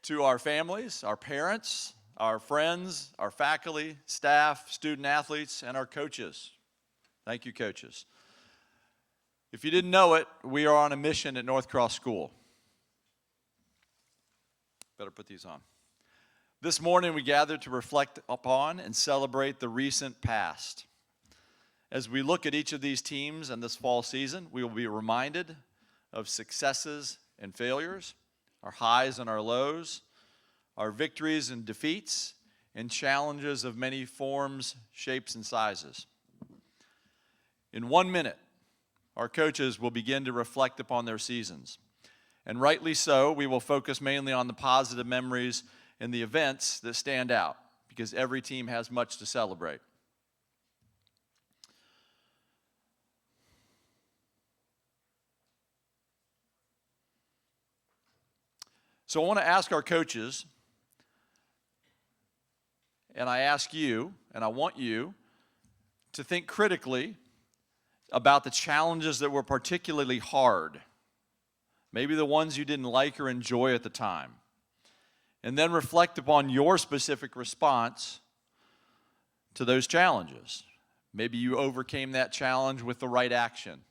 To our families, our parents, our friends, our faculty, staff, student athletes, and our coaches. Thank you, coaches. If you didn't know it, we are on a mission at North Cross School. Better put these on. This morning we gathered to reflect upon and celebrate the recent past. As we look at each of these teams and this fall season, we will be reminded of successes and failures, our highs and our lows, our victories and defeats, and challenges of many forms, shapes, and sizes. In 1 minute, our coaches will begin to reflect upon their seasons. And rightly so, we will focus mainly on the positive memories and the events that stand out, because every team has much to celebrate. So I want to ask our coaches, and I ask you, and I want you to think critically about the challenges that were particularly hard, maybe the ones you didn't like or enjoy at the time, and then reflect upon your specific response to those challenges. Maybe you overcame that challenge with the right action.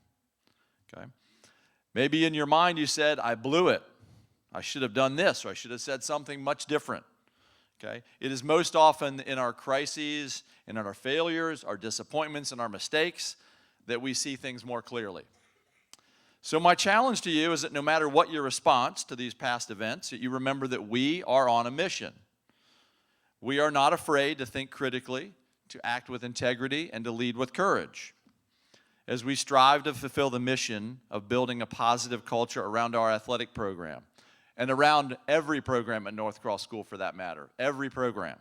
Okay? Maybe in your mind you said, I blew it. I should have done this, or I should have said something much different. Okay? It is most often in our crises and in our failures, our disappointments, and our mistakes that we see things more clearly. So my challenge to you is that no matter what your response to these past events, that you remember that we are on a mission. We are not afraid to think critically, to act with integrity, and to lead with courage, as we strive to fulfill the mission of building a positive culture around our athletic program, and around every program at North Cross School for that matter, every program.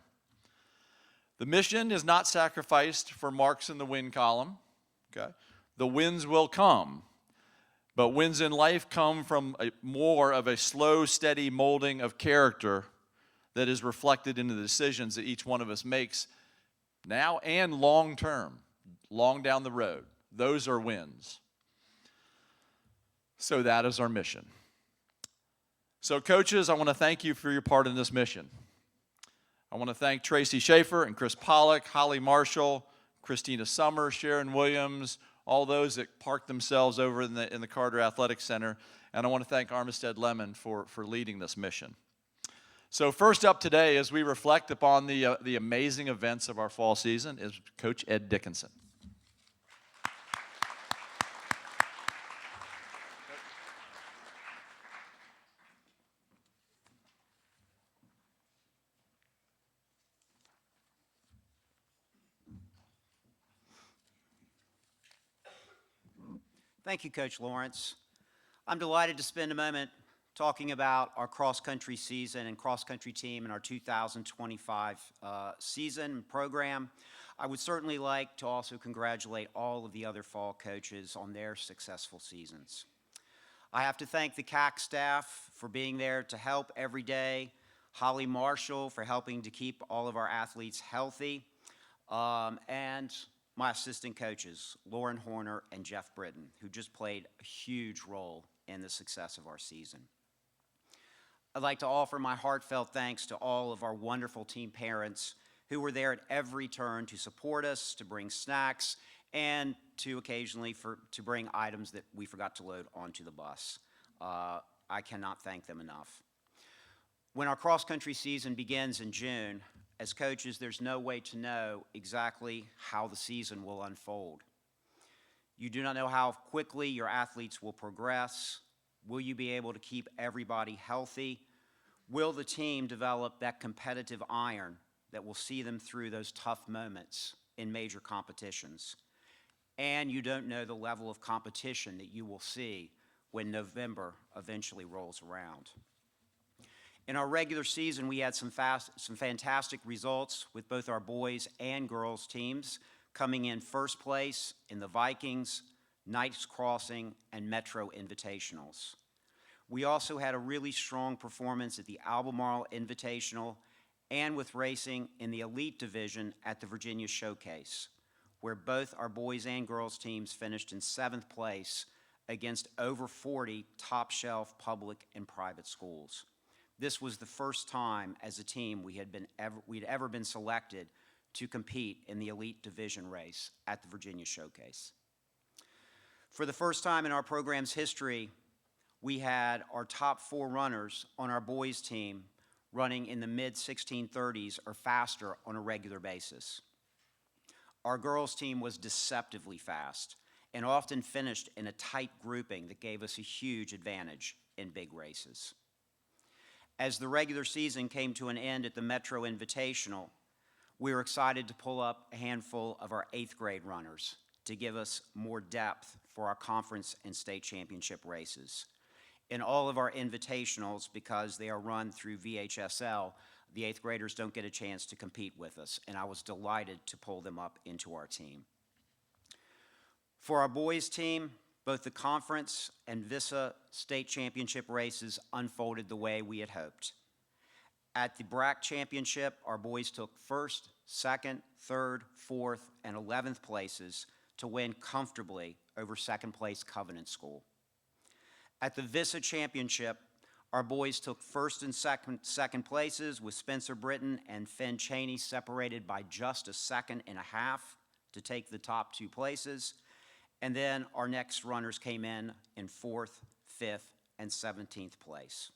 The mission is not sacrificed for marks in the win column. Okay? The wins will come, but wins in life come from more of a slow, steady molding of character that is reflected in the decisions that each one of us makes now and long term, long down the road. Those are wins. So that is our mission. So coaches, I want to thank you for your part in this mission. I want to thank Tracy Schaefer and Chris Pollock, Holly Marshall, Christina Summer, Sharon Williams, all those that parked themselves over in the Carter Athletic Center. And I want to thank Armistead Lemon for leading this mission. So first up today, as we reflect upon the amazing events of our fall season, is Coach Ed Dickinson. Thank you, Coach Lawrence. I'm delighted to spend a moment talking about our cross-country season and cross-country team and our 2025 season program. I would certainly like to also congratulate all of the other fall coaches on their successful seasons. I have to thank the CAC staff for being there to help every day, Holly Marshall for helping to keep all of our athletes healthy, and my assistant coaches, Lauren Horner and Jeff Britton, who just played a huge role in the success of our season. I'd like to offer my heartfelt thanks to all of our wonderful team parents who were there at every turn to support us, to bring snacks, and to occasionally to bring items that we forgot to load onto the bus. I cannot thank them enough. When our cross-country season begins in June, as coaches, there's no way to know exactly how the season will unfold. You do not know how quickly your athletes will progress. Will you be able to keep everybody healthy? Will the team develop that competitive iron that will see them through those tough moments in major competitions? And you don't know the level of competition that you will see when November eventually rolls around. In our regular season, we had some fantastic results with both our boys and girls teams coming in first place in the Vikings, Knights Crossing, and Metro Invitationals. We also had a really strong performance at the Albemarle Invitational and with racing in the elite division at the Virginia Showcase, where both our boys and girls teams finished in 7th place against over 40 top-shelf public and private schools. This was the first time as a team we'd ever been selected to compete in the elite division race at the Virginia Showcase. For the first time in our program's history, we had our top 4 runners on our boys team running in the mid-1630s or faster on a regular basis. Our girls team was deceptively fast and often finished in a tight grouping that gave us a huge advantage in big races. As the regular season came to an end at the Metro Invitational, we were excited to pull up a handful of our 8th grade runners to give us more depth for our conference and state championship races. In all of our invitationals, because they are run through VHSL, the 8th graders don't get a chance to compete with us, and I was delighted to pull them up into our team. For our boys team, both the conference and VISA state championship races unfolded the way we had hoped. At the BRAC championship, our boys took 1st, 2nd, 3rd, 4th, and 11th places to win comfortably over 2nd place Covenant School. At the VISA championship, our boys took 1st and 2nd places, with Spencer Britton and Finn Cheney separated by just a 2.5 seconds to take the top 2 places. And then our next runners came in 4th, 5th, and 17th place.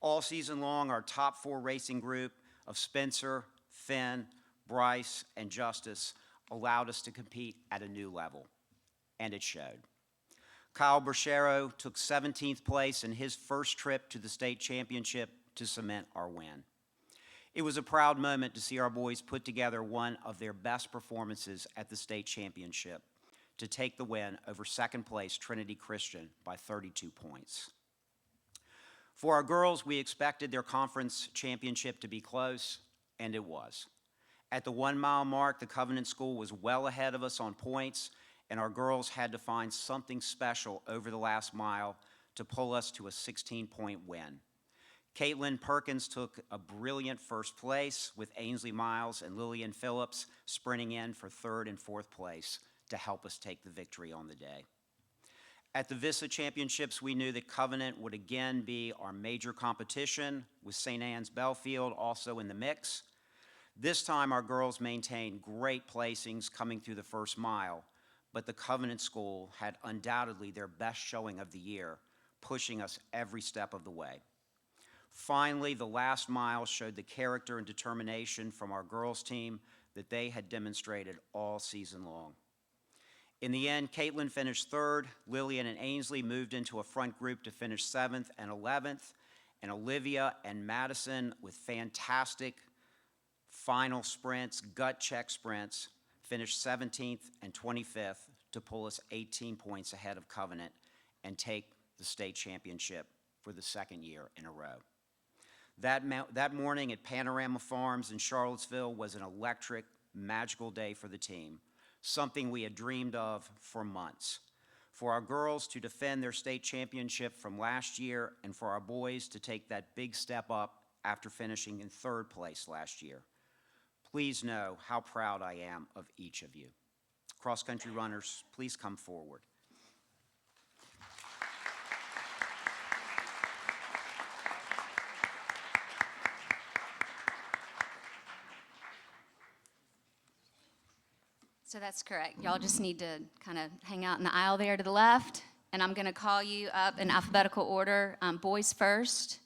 All season long, our top 4 racing group of Spencer, Finn, Bryce, and Justice allowed us to compete at a new level, and it showed. Kyle Berchero took 17th place in his first trip to the state championship to cement our win. It was a proud moment to see our boys put together one of their best performances at the state championship to take the win over 2nd place Trinity Christian by 32 points. For our girls, we expected their conference championship to be close, and it was. At the 1-mile mark, the Covenant School was well ahead of us on points, and our girls had to find something special over the last mile to pull us to a 16-point win. Caitlin Perkins took a brilliant 1st place, with Ainsley Miles and Lillian Phillips sprinting in for 3rd and 4th place to help us take the victory on the day. At the VISA Championships, we knew that Covenant would again be our major competition, with St. Anne's Belfield also in the mix. This time, our girls maintained great placings coming through the 1st mile, but the Covenant School had undoubtedly their best showing of the year, pushing us every step of the way. Finally, the last mile showed the character and determination from our girls' team that they had demonstrated all season long. In the end, Caitlin finished 3rd, Lillian and Ainsley moved into a front group to finish 7th and 11th, and Olivia and Madison, with fantastic final sprints, gut check sprints, finished 17th and 25th to pull us 18 points ahead of Covenant and take the state championship for the 2nd year in a row. That morning at Panorama Farms in Charlottesville was an electric, magical day for the team, something we had dreamed of for months. For our girls to defend their state championship from last year, and for our boys to take that big step up after finishing in 3rd place last year. Please know how proud I am of each of you. Cross-country runners, please come forward. So that's correct. Y'all just need to kind of hang out in the aisle there to the left, and I'm going to call you up in alphabetical order, boys first,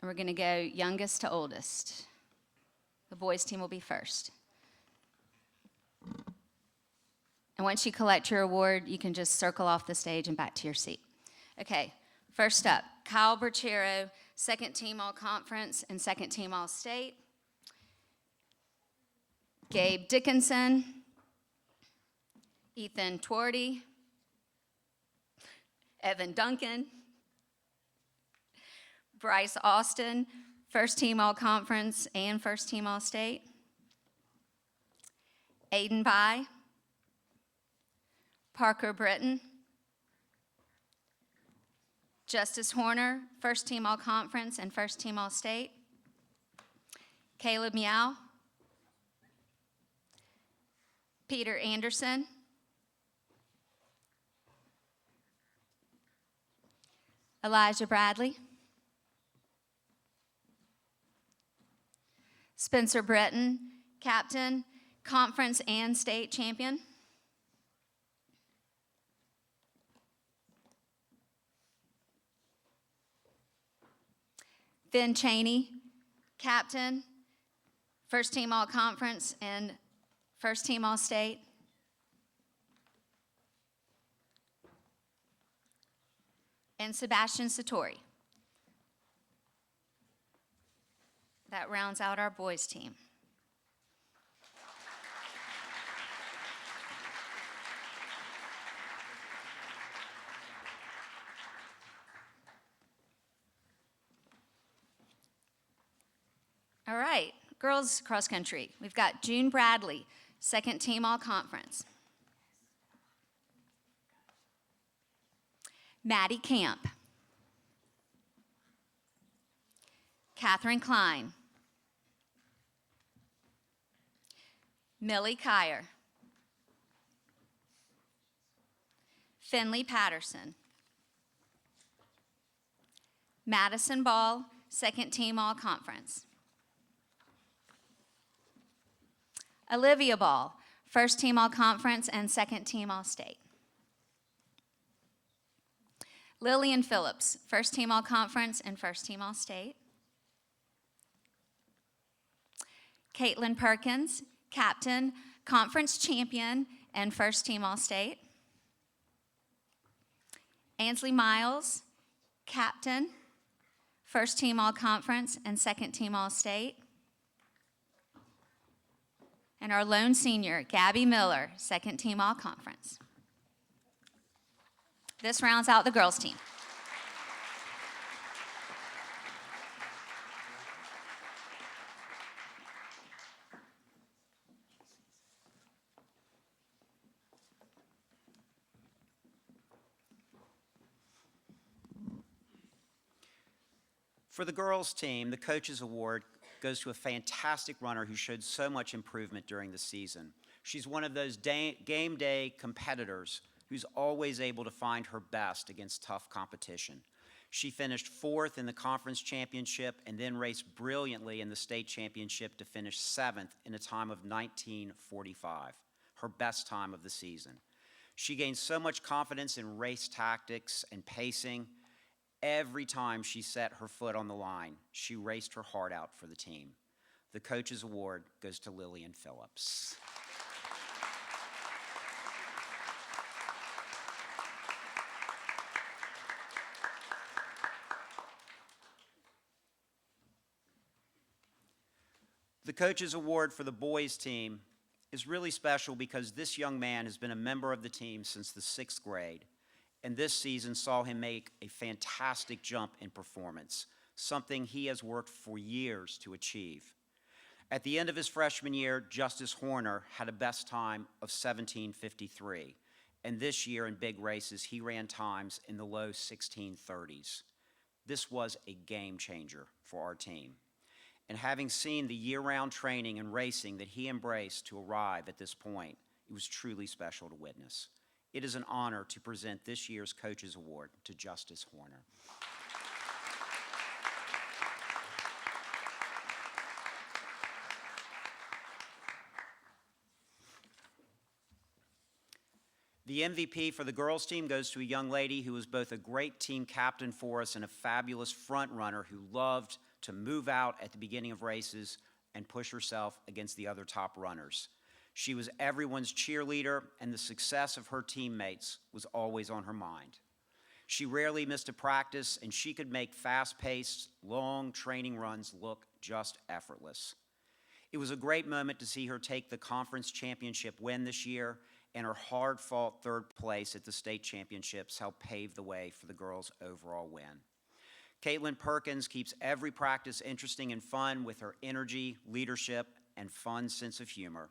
and we're going to go youngest to oldest. The boys team will be first. And once you collect your award, you can just circle off the stage and back to your seat. Okay, first up, Kyle Berchero, 2nd team all-conference and 2nd team all-state. Gabe Dickinson, Ethan Twardy, Evan Duncan, Bryce Austin, 1st team all-conference and 1st team all-state. Aiden Bai, Parker Britton, Justice Horner, 1st team all-conference and 1st team all-state. Caleb Meow, Peter Anderson, Elijah Bradley, Spencer Breton, captain, conference and state champion. Finn Cheney, captain, first team all conference and first team all state. And Sebastian Satori. That rounds out our boys team. All right, girls cross country. We've got June Bradley, second team all conference. Maddie Camp. Catherine Klein. Millie Kyer. Finley Patterson. Madison Ball, second team all conference. Olivia Ball, first team all conference and second team all state. Lillian Phillips, first team all conference and first team all state. Caitlin Perkins, captain, conference champion, and first team all state. Ansley Miles, captain, first team all conference and second team all state. And our lone senior, Gabby Miller, second team all conference. This rounds out the girls team. For the girls' team, the Coaches Award goes to a fantastic runner who showed so much improvement during the season. She's one of those game day competitors who's always able to find her best against tough competition. She finished 4th in the conference championship and then raced brilliantly in the state championship to finish 7th in a time of 19:45, her best time of the season. She gained so much confidence in race tactics and pacing. Every time she set her foot on the line, she raced her heart out for the team. The Coaches Award goes to Lillian Phillips. The Coaches Award for the boys team is really special because this young man has been a member of the team since the 6th grade. And this season saw him make a fantastic jump in performance, something he has worked for years to achieve. At the end of his freshman year, Justice Horner had a best time of 17:53, and this year in big races, he ran times in the low 16:30s. This was a game changer for our team. And having seen the year-round training and racing that he embraced to arrive at this point, it was truly special to witness. It is an honor to present this year's Coaches Award to Justice Horner. The MVP for the girls team goes to a young lady who was both a great team captain for us and a fabulous front runner who loved to move out at the beginning of races and push herself against the other top runners. She was everyone's cheerleader, and the success of her teammates was always on her mind. She rarely missed a practice, and she could make fast-paced, long training runs look just effortless. It was a great moment to see her take the conference championship win this year, and her hard-fought 3rd place at the state championships helped pave the way for the girls' overall win. Caitlin Perkins keeps every practice interesting and fun with her energy, leadership, and fun sense of humor.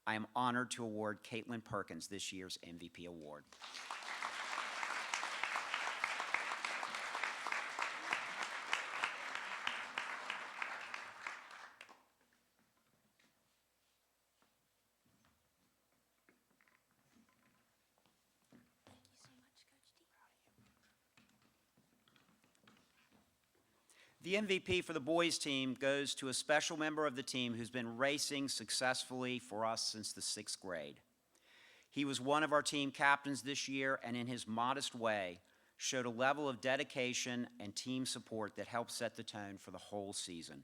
I am honored to award Caitlin Perkins this year's MVP award. The MVP for the boys team goes to a special member of the team who's been racing successfully for us since the 6th grade. He was one of our team captains this year, and in his modest way, showed a level of dedication and team support that helped set the tone for the whole season.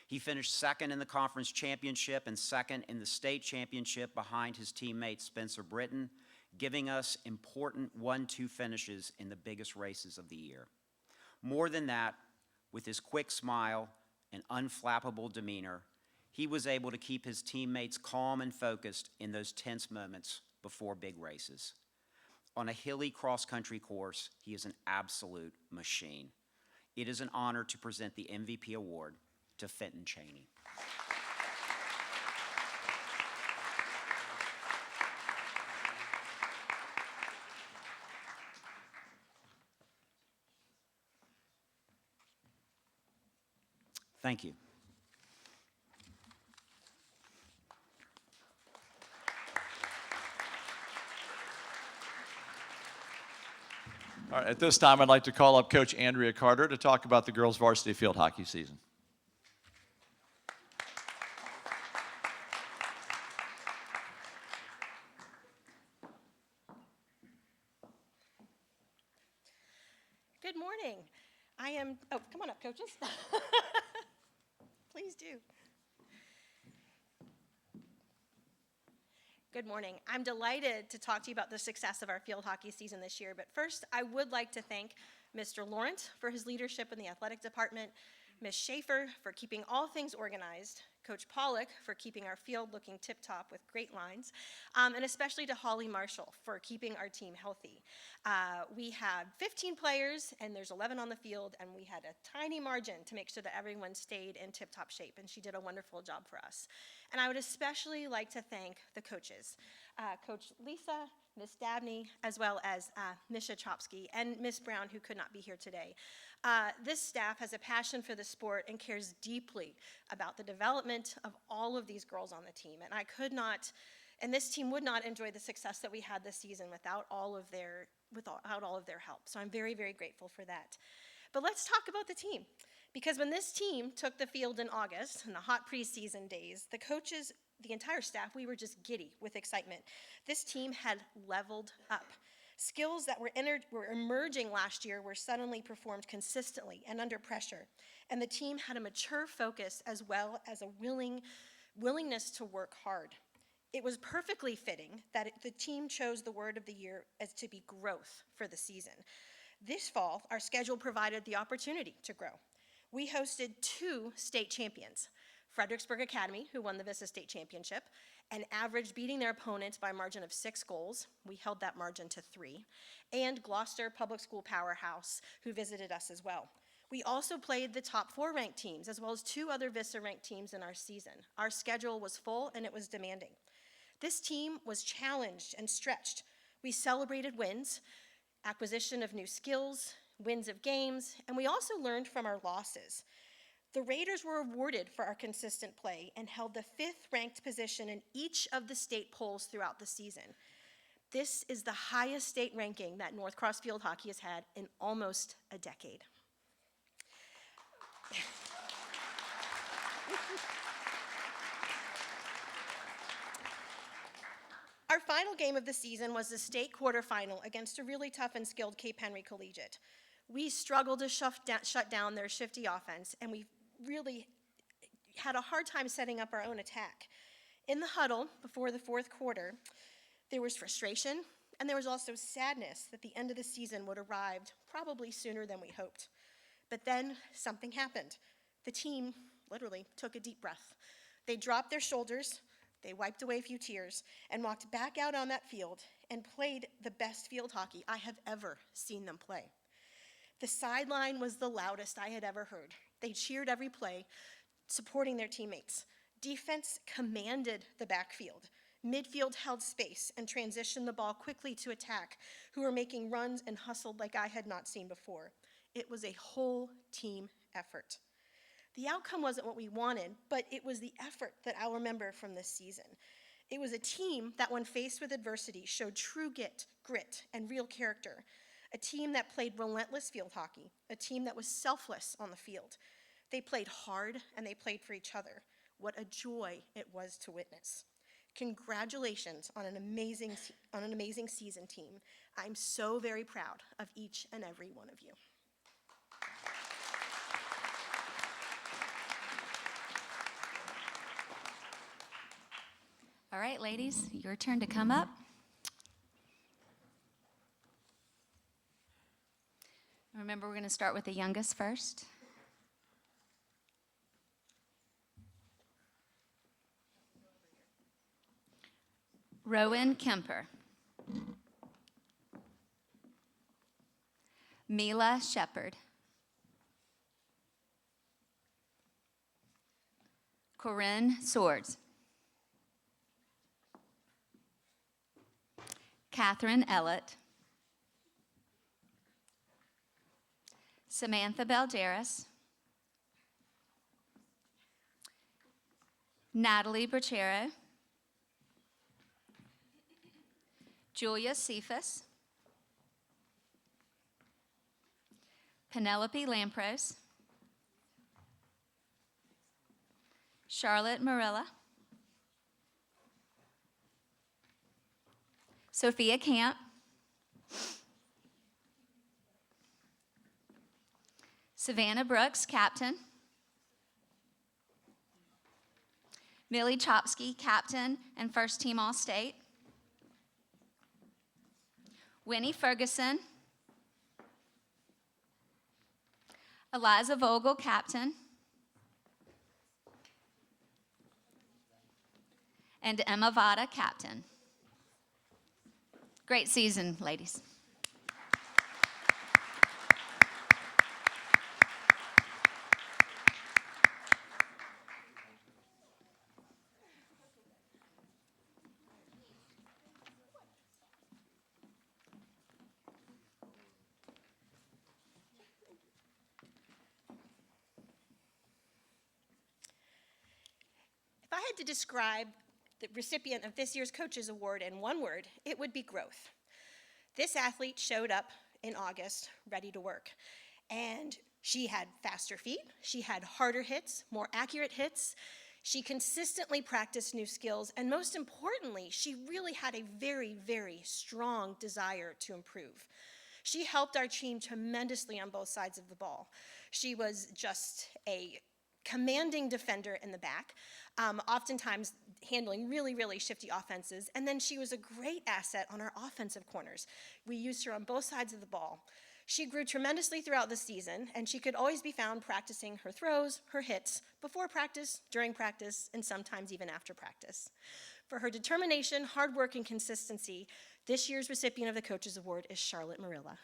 He finished second in the conference championship and second in the state championship behind his teammate Spencer Britton, giving us important 1-2 finishes in the biggest races of the year. More than that, with his quick smile and unflappable demeanor, he was able to keep his teammates calm and focused in those tense moments before big races. On a hilly cross-country course, he is an absolute machine. It is an honor to present the MVP award to Fenton Cheney. Thank you. All right, at this time, I'd like to call up Coach Andrea Carter to talk about the girls' varsity field hockey season. Good morning. Oh, come on up, coaches. Please do. Good morning. I'm delighted to talk to you about the success of our field hockey season this year, but first I would like to thank Mr. Laurent for his leadership in the athletic department, Ms. Schaefer for keeping all things organized, Coach Pollock for keeping our field looking tip-top with great lines, and especially to Holly Marshall for keeping our team healthy. We had 15 players, and there's 11 on the field, and we had a tiny margin to make sure that everyone stayed in tip-top shape, and she did a wonderful job for us. And I would especially like to thank the coaches, Coach Lisa, Miss Dabney, as well as Ms. Shachowski and Miss Brown, who could not be here today. This staff has a passion for the sport and cares deeply about the development of all of these girls on the team. And this team would not enjoy the success that we had this season without all of their help. So I'm very, very grateful for that. But let's talk about the team. Because when this team took the field in August, in the hot preseason days, the coaches, the entire staff, we were just giddy with excitement. This team had leveled up. Skills that were emerging last year were suddenly performed consistently and under pressure. And the team had a mature focus as well as a willingness to work hard. It was perfectly fitting that the team chose the word of the year as to be growth for the season. This fall, our schedule provided the opportunity to grow. We hosted 2 state champions, Fredericksburg Academy, who won the Vista State Championship, and averaged beating their opponents by a margin of 6 goals. We held that margin to 3. And Gloucester Public School Powerhouse, who visited us as well. We also played the top 4 ranked teams, as well as 2 other Vista ranked teams in our season. Our schedule was full and it was demanding. This team was challenged and stretched. We celebrated wins, acquisition of new skills, wins of games, and we also learned from our losses. The Raiders were awarded for our consistent play and held the 5th ranked position in each of the state polls throughout the season. This is the highest state ranking that North Cross Field Hockey has had in almost a decade. Our final game of the season was the state quarterfinal against a really tough and skilled Cape Henry Collegiate. We struggled to shut down their shifty offense, and we really had a hard time setting up our own attack. In the huddle before the 4th quarter, there was frustration, and there was also sadness that the end of the season would arrive probably sooner than we hoped. But then something happened. The team literally took a deep breath. They dropped their shoulders, they wiped away a few tears, and walked back out on that field and played the best field hockey I have ever seen them play. The sideline was the loudest I had ever heard. They cheered every play, supporting their teammates. Defense commanded the backfield. Midfield held space and transitioned the ball quickly to attack, who were making runs and hustled like I had not seen before. It was a whole team effort. The outcome wasn't what we wanted, but it was the effort that I'll remember from this season. It was a team that, when faced with adversity, showed true grit and real character. a team that played relentless field hockey, a team that was selfless on the field. They played hard and they played for each other. What a joy it was to witness. Congratulations on an amazing season, team. I'm so very proud of each and every one of you. All right, ladies, your turn to come up. Remember, we're going to start with the youngest first. Rowan Kemper. Mila Shepard. Corinne Swords. Catherine Ellett. Samantha Balderas. Natalie Bracero. Julia Cephas. Penelope Lampros. Charlotte Morella. Sophia Camp. Savannah Brooks, captain. Millie Chopsky, captain and first team All-State. Winnie Ferguson. Eliza Vogel, captain. And Emma Vada, captain. Great season, ladies. If I had to describe the recipient of this year's Coaches Award in one word, it would be growth. This athlete showed up in August ready to work, and she had faster feet, she had harder hits, more accurate hits, she consistently practiced new skills, and most importantly, she really had a very, very strong desire to improve. She helped our team tremendously on both sides of the ball. She was just a commanding defender in the back, oftentimes handling really, really shifty offenses, and then she was a great asset on our offensive corners. We used her on both sides of the ball. She grew tremendously throughout the season, and she could always be found practicing her throws, her hits, before practice, during practice, and sometimes even after practice. For her determination, hard work, and consistency, this year's recipient of the Coaches Award is Charlotte Morilla.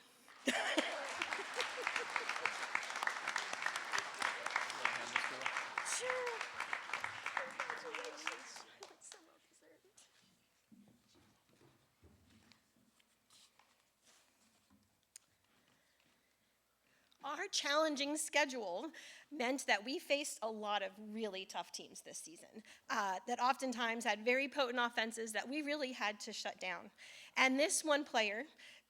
Our challenging schedule meant that we faced a lot of really tough teams this season that oftentimes had very potent offenses that we really had to shut down. And this one player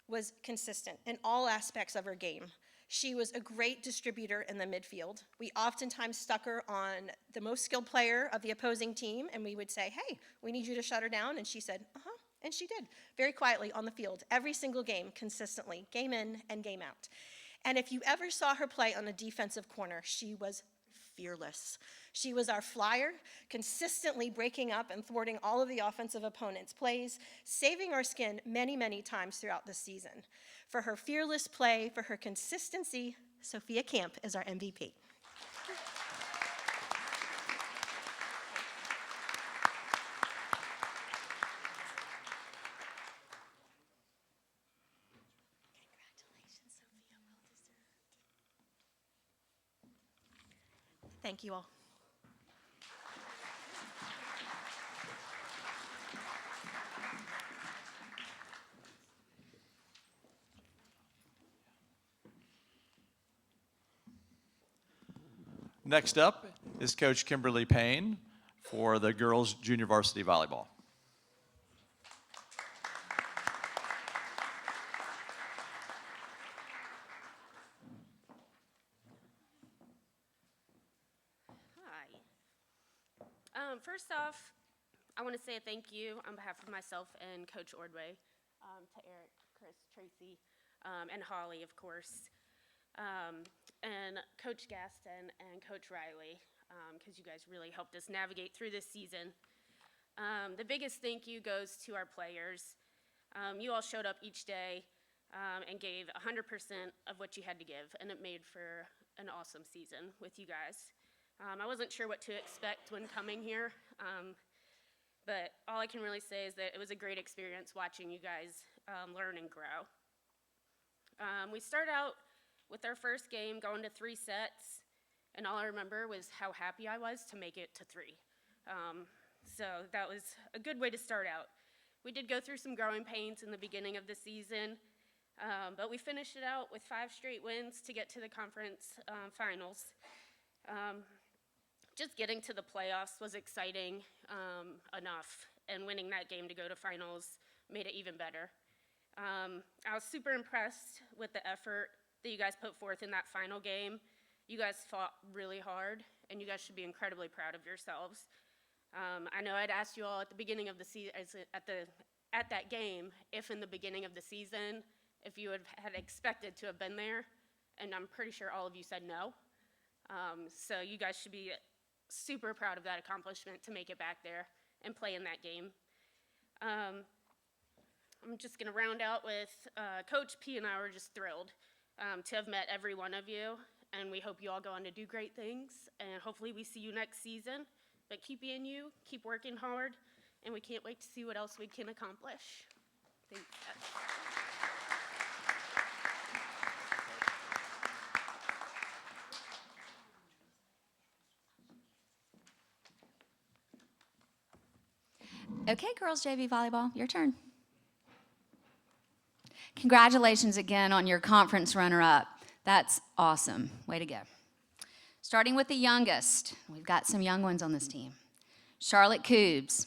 was consistent in all aspects of her game. She was a great distributor in the midfield. We oftentimes stuck her on the most skilled player of the opposing team, and we would say, hey, we need you to shut her down. And she said, uh-huh. And she did, very quietly on the field, every single game, consistently, game in and game out. And if you ever saw her play on a defensive corner, she was fearless. She was our flyer, consistently breaking up and thwarting all of the offensive opponents' plays, saving our skin many, many times throughout the season. For her fearless play, for her consistency, Sophia Camp is our MVP. Thank you all. Next up is Coach Kimberly Payne for the girls junior varsity volleyball. First off, I want to say a thank you on behalf of myself and Coach Ordway, to Eric, Chris, Tracy, and Holly, of course, and Coach Gaston and Coach Riley, because you guys really helped us navigate through this season. The biggest thank you goes to our players. You all showed up each day and gave 100% of what you had to give, and it made for an awesome season with you guys. I wasn't sure what to expect when coming here, but all I can really say is that it was a great experience watching you guys learn and grow. We started out with our first game going to 3 sets, and all I remember was how happy I was to make it to 3. So that was a good way to start out. We did go through some growing pains in the beginning of the season, but we finished it out with 5 straight wins to get to the conference finals. Just getting to the playoffs was exciting enough, and winning that game to go to finals made it even better. I was super impressed with the effort that you guys put forth in that final game. You guys fought really hard, and you guys should be incredibly proud of yourselves. I know I'd asked you all at the beginning of the season, at that game, if in the beginning of the season, if you had expected to have been there, and I'm pretty sure all of you said no. So you guys should be super proud of that accomplishment to make it back there and play in that game. I'm just gonna round out with Coach P and I were just thrilled to have met every one of you, and we hope you all go on to do great things, and hopefully we see you next season. But keep being you, keep working hard, and we can't wait to see what else we can accomplish. Thanks. Okay, girls JV volleyball, your turn. Congratulations again on your conference runner-up. That's awesome. Way to go. Starting with the youngest, we've got some young ones on this team. Charlotte Coobs,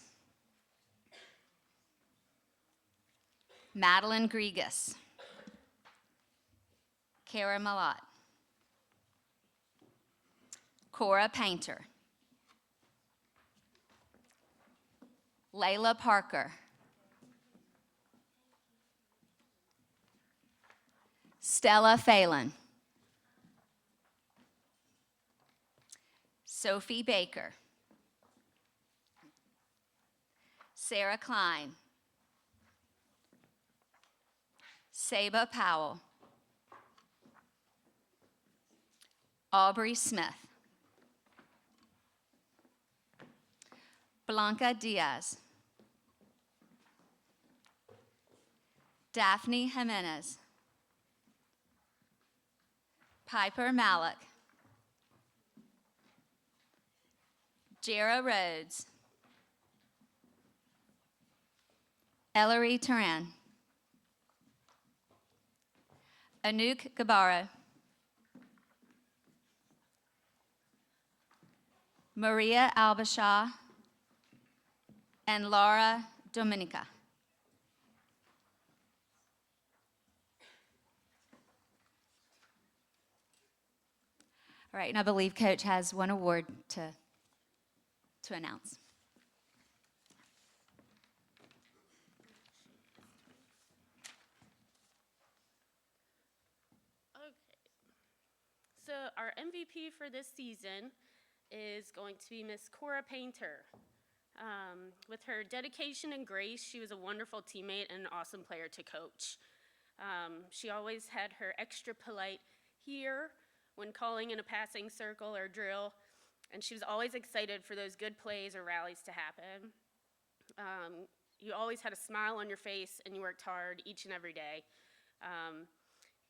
Madeline Grigas, Kara Malat, Cora Painter, Layla Parker, Stella Phelan, Sophie Baker, Sarah Klein, Saba Powell, Aubrey Smith, Blanca Diaz, Daphne Jimenez, Piper Malik, Jera Rhodes, Ellery Turan, Anouk Gabaro, Maria Albashaw, and Laura Dominica. All right, and I believe Coach has one award to announce. Okay. So our MVP for this season is going to be Miss Cora Painter. With her dedication and grace, she was a wonderful teammate and an awesome player to coach. She always had her extra polite here when calling in a passing circle or drill, and she was always excited for those good plays or rallies to happen. You always had a smile on your face, and you worked hard each and every day.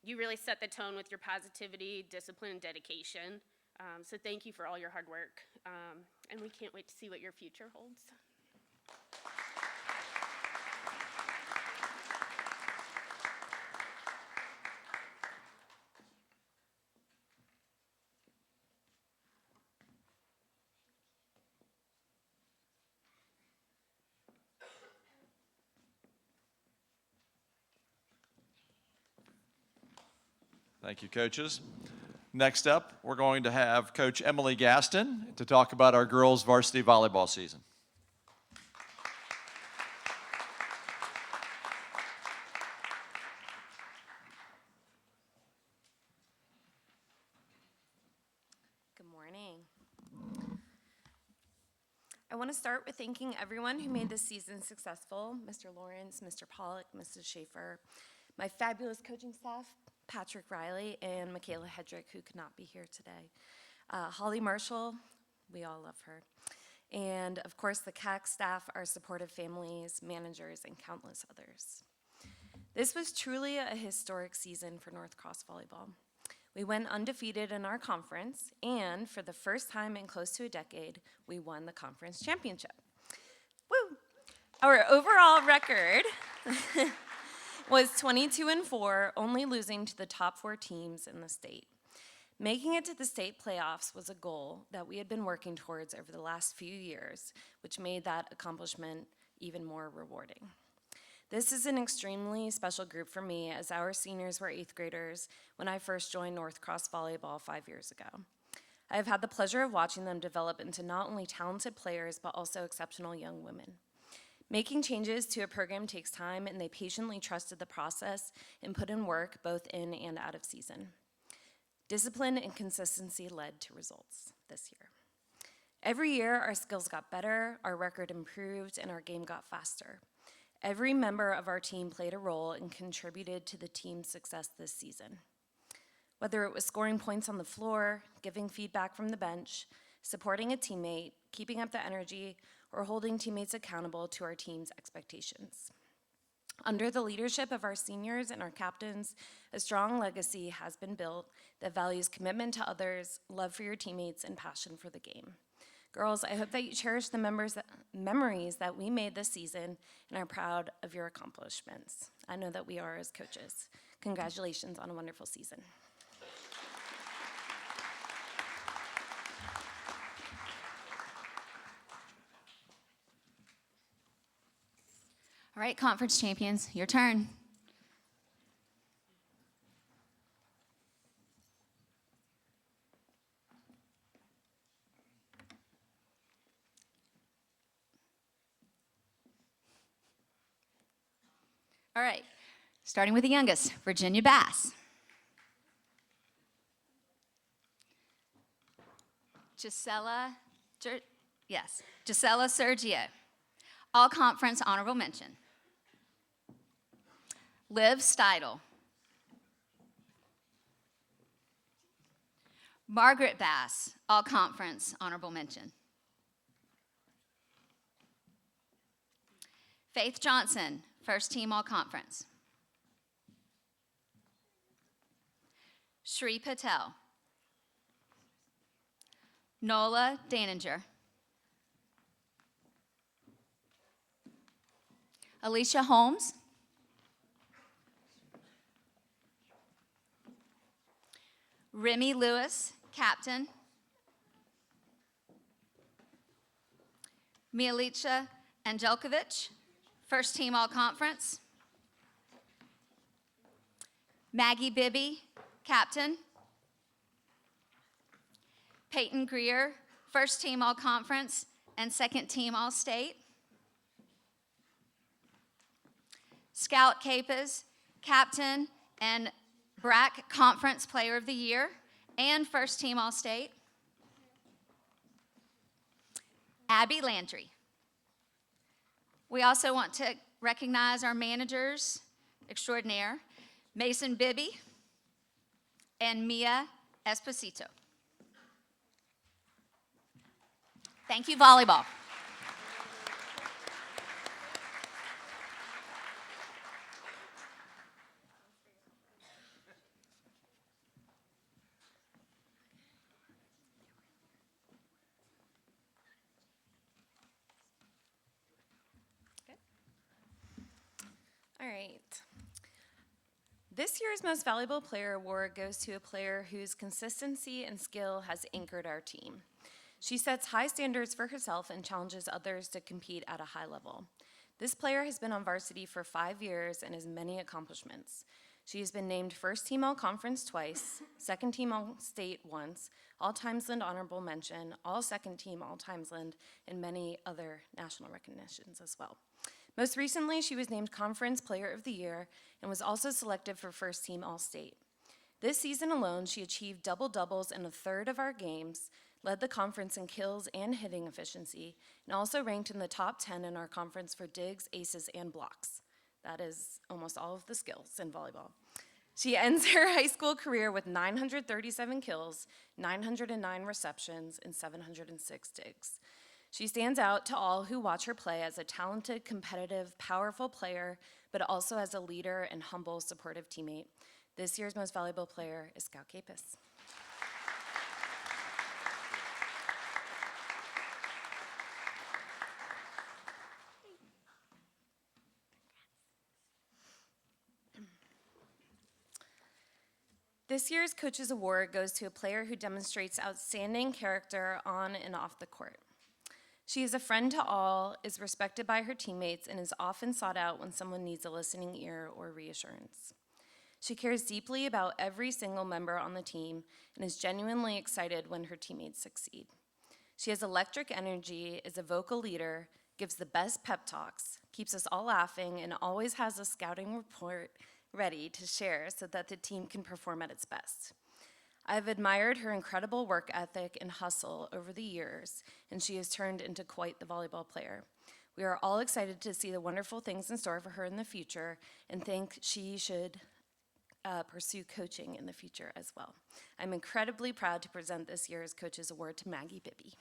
You really set the tone with your positivity, discipline, and dedication. So thank you for all your hard work, and we can't wait to see what your future holds. Thank you, coaches. Next up, we're going to have Coach Emily Gaston to talk about our girls' varsity volleyball season. Good morning. I want to start with thanking everyone who made this season successful, Mr. Lawrence, Mr. Pollock, Mrs. Schaefer, my fabulous coaching staff, Patrick Riley, and Michaela Hedrick, who could not be here today. Holly Marshall, we all love her. And of course, the CAC staff, our supportive families, managers, and countless others. This was truly a historic season for North Cross Volleyball. We went undefeated in our conference, and for the first time in close to a decade, we won the conference championship. Woo! Our overall record was 22-4, only losing to the top 4 teams in the state. Making it to the state playoffs was a goal that we had been working towards over the last few years, which made that accomplishment even more rewarding. This is an extremely special group for me, as our seniors were 8th graders when I first joined North Cross Volleyball 5 years ago. I have had the pleasure of watching them develop into not only talented players, but also exceptional young women. Making changes to a program takes time, and they patiently trusted the process and put in work both in and out of season. Discipline and consistency led to results this year. Every year, our skills got better, our record improved, and our game got faster. Every member of our team played a role and contributed to the team's success this season. Whether it was scoring points on the floor, giving feedback from the bench, supporting a teammate, keeping up the energy, or holding teammates accountable to our team's expectations. Under the leadership of our seniors and our captains, a strong legacy has been built that values commitment to others, love for your teammates, and passion for the game. Girls, I hope that you cherish the memories that we made this season and are proud of your accomplishments. I know that we are as coaches. Congratulations on a wonderful season. All right, conference champions, your turn. All right, starting with the youngest, Virginia Bass. Gisela Sergio, all conference honorable mention. Liv Steidel. Margaret Bass, all conference honorable mention. Faith Johnson, first team all conference. Shri Patel. Nola Daninger. Alicia Holmes. Remy Lewis, captain. Milica Angelkovic, first team all conference. Maggie Bibby, captain. Peyton Greer, first team all conference and second team all state. Scout Capes, captain and BRAC Conference Player of the Year and first team all state. Abby Landry. We also want to recognize our managers extraordinaire, Mason Bibby and Mia Esposito. Thank you, volleyball. All right. This year's Most Valuable Player Award goes to a player whose consistency and skill has anchored our team. She sets high standards for herself and challenges others to compete at a high level. This player has been on varsity for 5 years and has many accomplishments. She has been named first team all-conference twice, second team all-state once, all-Timesland honorable mention, all second team all-Timesland, and many other national recognitions as well. Most recently, she was named Conference Player of the Year and was also selected for first team all-state. This season alone, she achieved double-doubles in a third of our games, led the conference in kills and hitting efficiency, and also ranked in the top 10 in our conference for digs, aces, and blocks. That is almost all of the skills in volleyball. She ends her high school career with 937 kills, 909 receptions, and 706 digs. She stands out to all who watch her play as a talented, competitive, powerful player, but also as a leader and humble, supportive teammate. This year's most valuable player is Scout Capus. This year's Coach's Award goes to a player who demonstrates outstanding character on and off the court. She is a friend to all, is respected by her teammates, and is often sought out when someone needs a listening ear or reassurance. She cares deeply about every single member on the team and is genuinely excited when her teammates succeed. She has electric energy, is a vocal leader, gives the best pep talks, keeps us all laughing, and always has a scouting report ready to share so that the team can perform at its best. I've admired her incredible work ethic and hustle over the years, and she has turned into quite the volleyball player. We are all excited to see the wonderful things in store for her in the future and think she should pursue coaching in the future as well. I'm incredibly proud to present this year's Coach's Award to Maggie Bibby.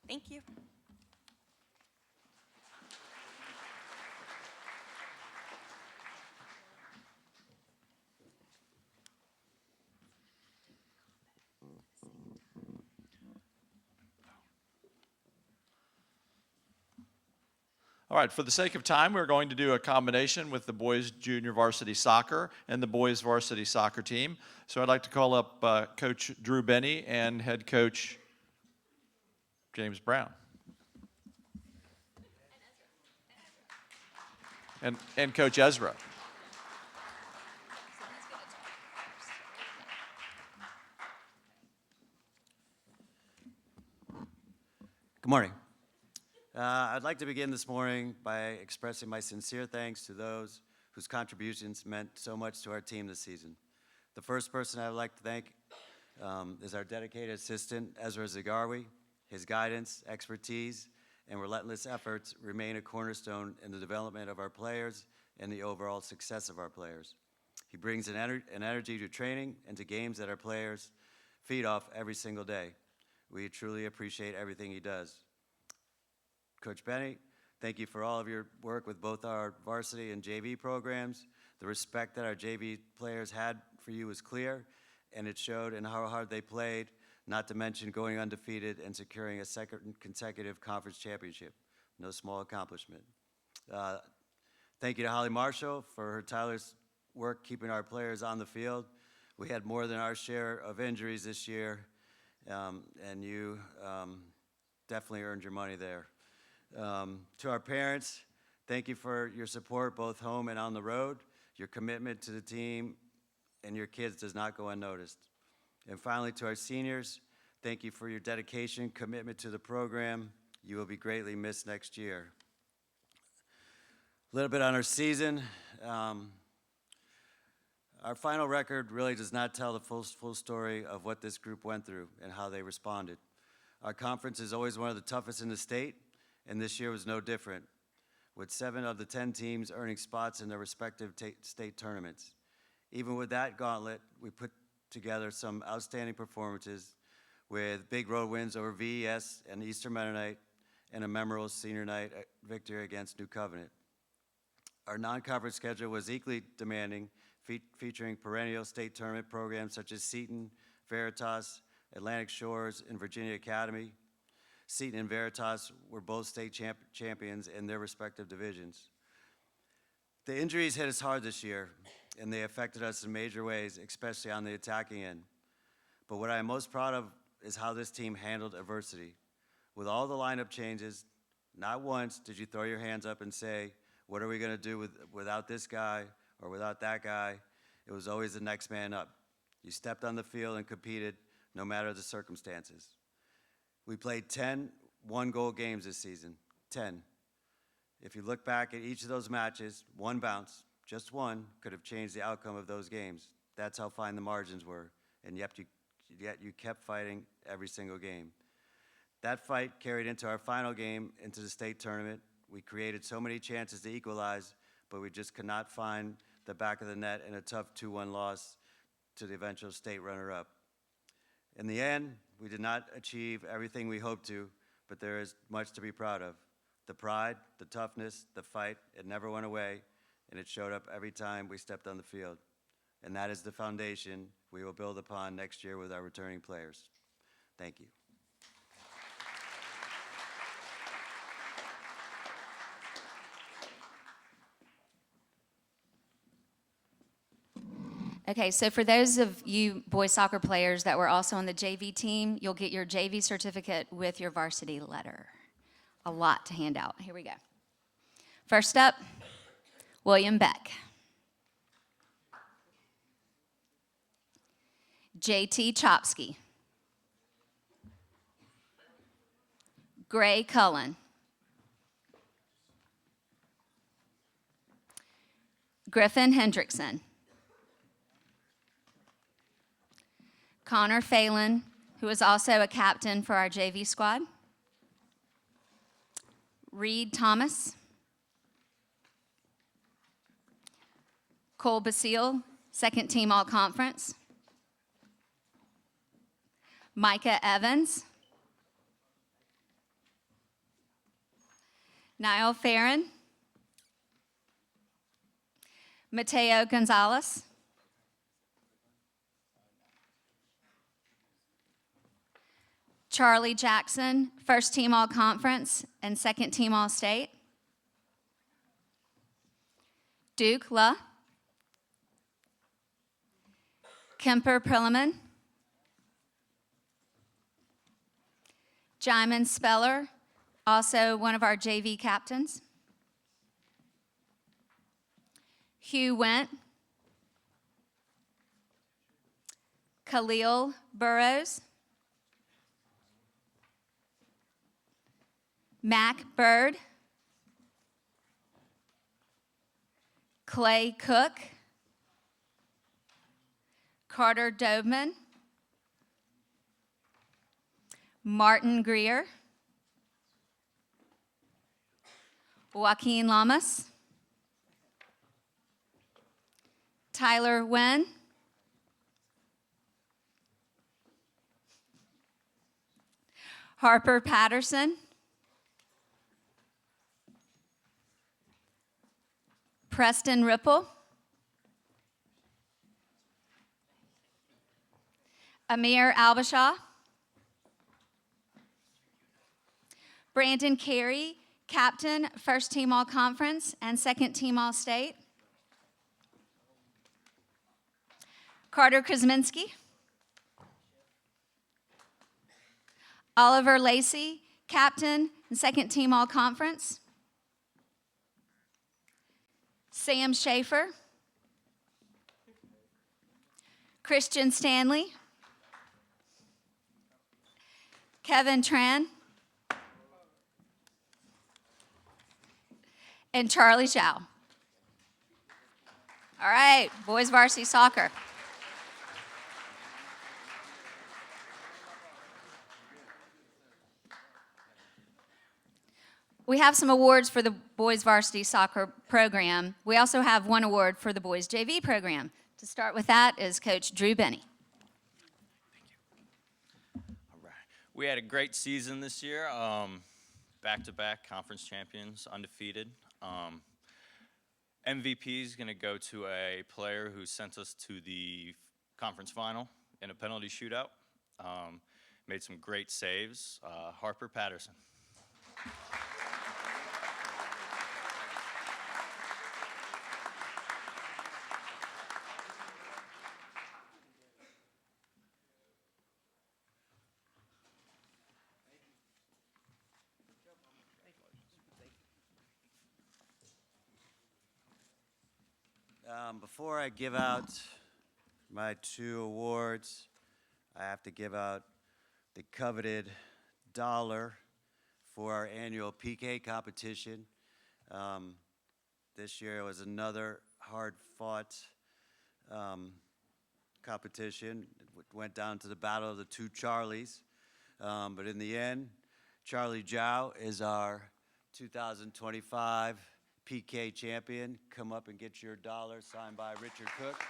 Thank you. All right, for the sake of time, we're going to do a combination with the boys junior varsity soccer and the boys varsity soccer team. So I'd like to call up Coach Drew Benny and head coach James Brown. And Coach Ezra. Good morning. I'd like to begin this morning by expressing my sincere thanks to those whose contributions meant so much to our team this season. The first person I would like to thank is our dedicated assistant, Ezra Zagarwi. His guidance, expertise, and relentless efforts remain a cornerstone in the development of our players and the overall success of our players. He brings an energy to training and to games that our players feed off every single day. We truly appreciate everything he does. Coach Benny, thank you for all of your work with both our varsity and JV programs. The respect that our JV players had for you was clear, and it showed in how hard they played, not to mention going undefeated and securing a second consecutive conference championship. No small accomplishment. Thank you to Holly Marshall for her tireless work keeping our players on the field. We had more than our share of injuries this year, and you definitely earned your money there. To our parents, thank you for your support both home and on the road. Your commitment to the team and your kids does not go unnoticed. And finally, to our seniors, thank you for your dedication, commitment to the program. You will be greatly missed next year. A little bit on our season. Our final record really does not tell the full story of what this group went through and how they responded. Our conference is always one of the toughest in the state, and this year was no different, with 7 of the 10 teams earning spots in their respective state tournaments. Even with that gauntlet, we put together some outstanding performances with big road wins over VES and Eastern Mennonite and a memorable senior night victory against New Covenant. Our non-conference schedule was equally demanding, featuring perennial state tournament programs such as Seton, Veritas, Atlantic Shores, and Virginia Academy. Seton and Veritas were both state champions in their respective divisions. The injuries hit us hard this year, and they affected us in major ways, especially on the attacking end. But what I am most proud of is how this team handled adversity. With all the lineup changes, not once did you throw your hands up and say, what are we going to do without this guy or without that guy? It was always the next man up. You stepped on the field and competed no matter the circumstances. We played 10 one-goal games this season, 10. If you look back at each of those matches, one bounce, just one, could have changed the outcome of those games. That's how fine the margins were, and yet you kept fighting every single game. That fight carried into our final game, into the state tournament. We created so many chances to equalize, but we just could not find the back of the net in a tough 2-1 loss to the eventual state runner-up. In the end, we did not achieve everything we hoped to, but there is much to be proud of. The pride, the toughness, the fight, it never went away, and it showed up every time we stepped on the field. And that is the foundation we will build upon next year with our returning players. Thank you. Okay, so for those of you boys soccer players that were also on the JV team, you'll get your JV certificate with your varsity letter. A lot to hand out. Here we go. First up, William Beck. JT Chopsky. Gray Cullen. Griffin Hendrickson. Connor Phelan, who is also a captain for our JV squad. Reed Thomas. Cole Basile, second team all-conference. Micah Evans. Niall Farron. Mateo Gonzalez. Charlie Jackson, first team all-conference and second team all-state. Duke La. Kemper Perlman. Jaimin Speller, also one of our JV captains. Hugh Went. Khalil Burrows. Mac Bird. Clay Cook. Carter Dobeman. Martin Greer. Joaquin Lamas. Tyler Wen. Harper Patterson. Preston Ripple. Amir Albashaw. Brandon Carey, captain, first team all-conference and second team all-state. Carter Krasminski. Oliver Lacey, captain and second team all-conference. Sam Schaefer. Christian Stanley. Kevin Tran. And Charlie Chow. All right, boys varsity soccer. We have some awards for the boys varsity soccer program. We also have one award for the boys JV program. To start with that is Coach Drew Benny. All right. We had a great season this year. Back-to-back conference champions, undefeated. MVP is going to go to a player who sent us to the conference final in a penalty shootout. Made some great saves. Harper Patterson. Before I give out my 2 awards, I have to give out the coveted dollar for our annual PK competition. This year it was another hard-fought competition. It went down to the battle of the 2 Charlies. But in the end, Charlie Zhao is our 2025 PK champion. Come up and get your dollar signed by Richard Cook.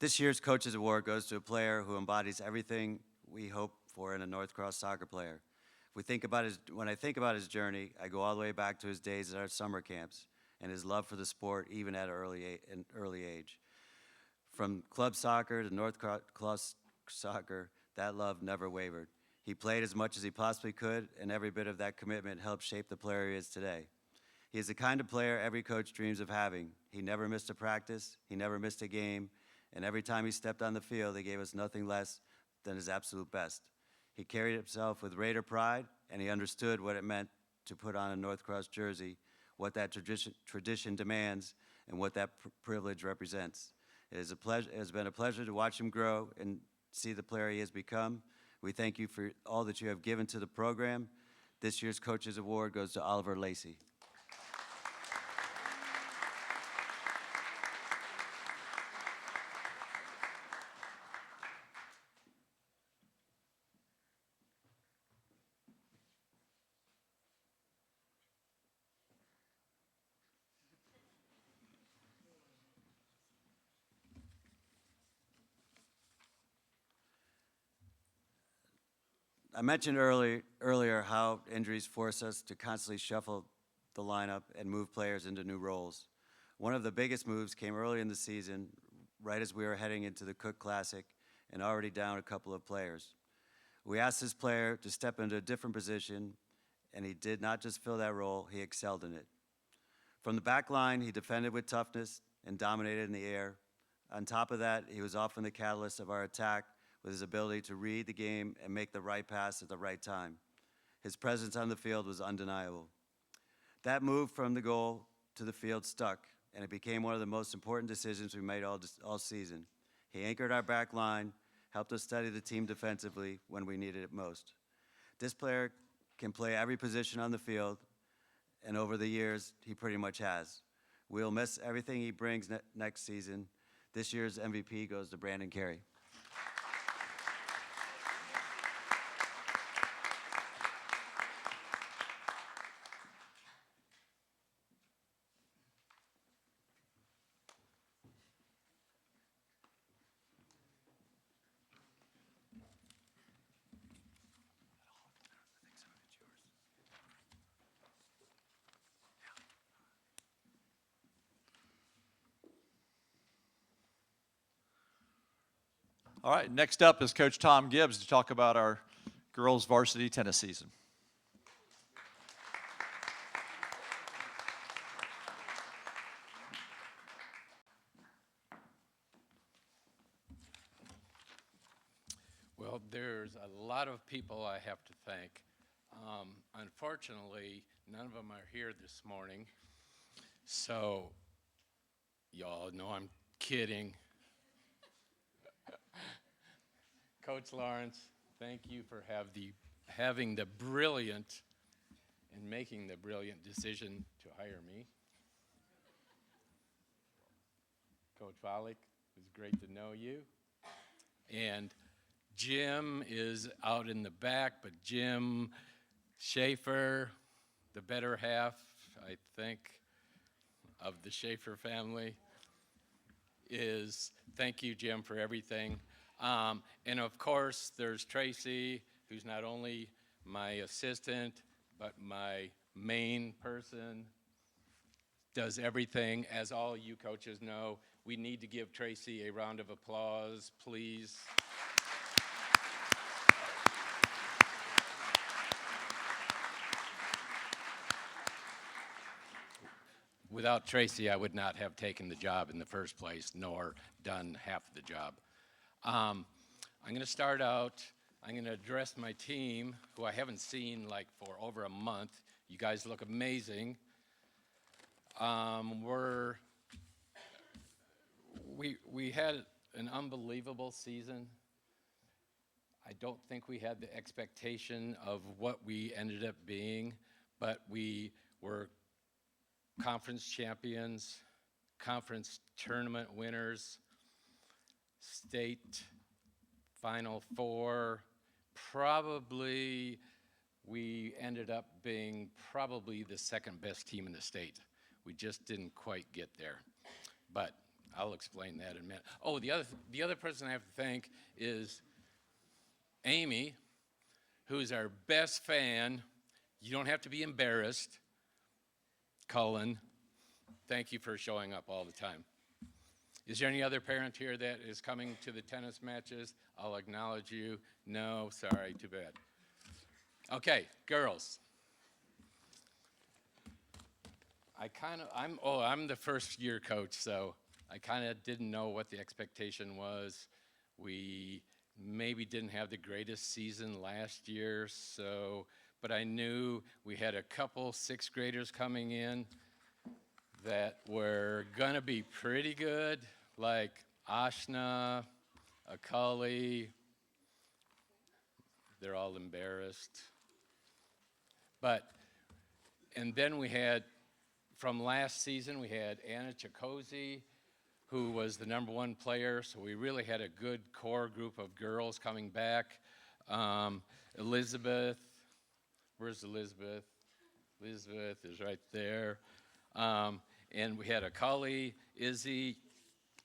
This year's Coaches Award goes to a player who embodies everything we hope for in a North Cross soccer player. When I think about his journey, I go all the way back to his days at our summer camps and his love for the sport, even at an early age. From club soccer to North Cross soccer, that love never wavered. He played as much as he possibly could, and every bit of that commitment helped shape the player he is today. He is the kind of player every coach dreams of having. He never missed a practice, he never missed a game, and every time he stepped on the field, he gave us nothing less than his absolute best. He carried himself with Raider pride, and he understood what it meant to put on a North Cross jersey, what that tradition demands, and what that privilege represents. It has been a pleasure to watch him grow and see the player he has become. We thank you for all that you have given to the program. This year's Coaches Award goes to Oliver Lacey. I mentioned earlier how injuries force us to constantly shuffle the lineup and move players into new roles. One of the biggest moves came early in the season, right as we were heading into the Cook Classic and already down a couple of players. We asked this player to step into a different position, and he did not just fill that role, he excelled in it. From the back line, he defended with toughness and dominated in the air. On top of that, he was often the catalyst of our attack with his ability to read the game and make the right pass at the right time. His presence on the field was undeniable. That move from the goal to the field stuck, and it became one of the most important decisions we made all season. He anchored our back line, helped us steady the team defensively when we needed it most. This player can play every position on the field, and over the years, he pretty much has. We'll miss everything he brings next season. This year's MVP goes to Brandon Carey. All right, next up is Coach Tom Gibbs to talk about our girls varsity tennis season. Well, there's a lot of people I have to thank. Unfortunately, none of them are here this morning, so y'all know I'm kidding. Coach Lawrence, thank you for having the brilliant and making the brilliant decision to hire me. Coach Volek, it was great to know you. And Jim is out in the back, but Jim Schaefer, the better half, I think, of the Schaefer family, thank you, Jim, for everything. And of course, there's Tracy, who's not only my assistant, but my main person, does everything. As all you coaches know, we need to give Tracy a round of applause, please. without Tracy, I would not have taken the job in the first place, nor done half of the job. I'm going to start out. I'm going to address my team, who I haven't seen like for over a month. You guys look amazing. We had an unbelievable season. I don't think we had the expectation of what we ended up being, but we were conference champions, conference tournament winners, state Final Four. Probably we ended up being probably the second best team in the state. We just didn't quite get there, but I'll explain that in a minute. Oh, the other person I have to thank is Amy, who's our best fan. You don't have to be embarrassed. Cullen, thank you for showing up all the time. Is there any other parent here that is coming to the tennis matches? I'll acknowledge you. No, sorry, too bad. Okay, girls. I'm the first year coach, so I kind of didn't know what the expectation was. We maybe didn't have the greatest season last year, but I knew we had a couple sixth graders coming in that were gonna be pretty good, like Ashna, Akali. They're all embarrassed. And then we had, from last season, we had Anna Chikosi, who was the #1 player, so we really had a good core group of girls coming back. Elizabeth, where's Elizabeth? Elizabeth is right there. And we had Akali, Izzy,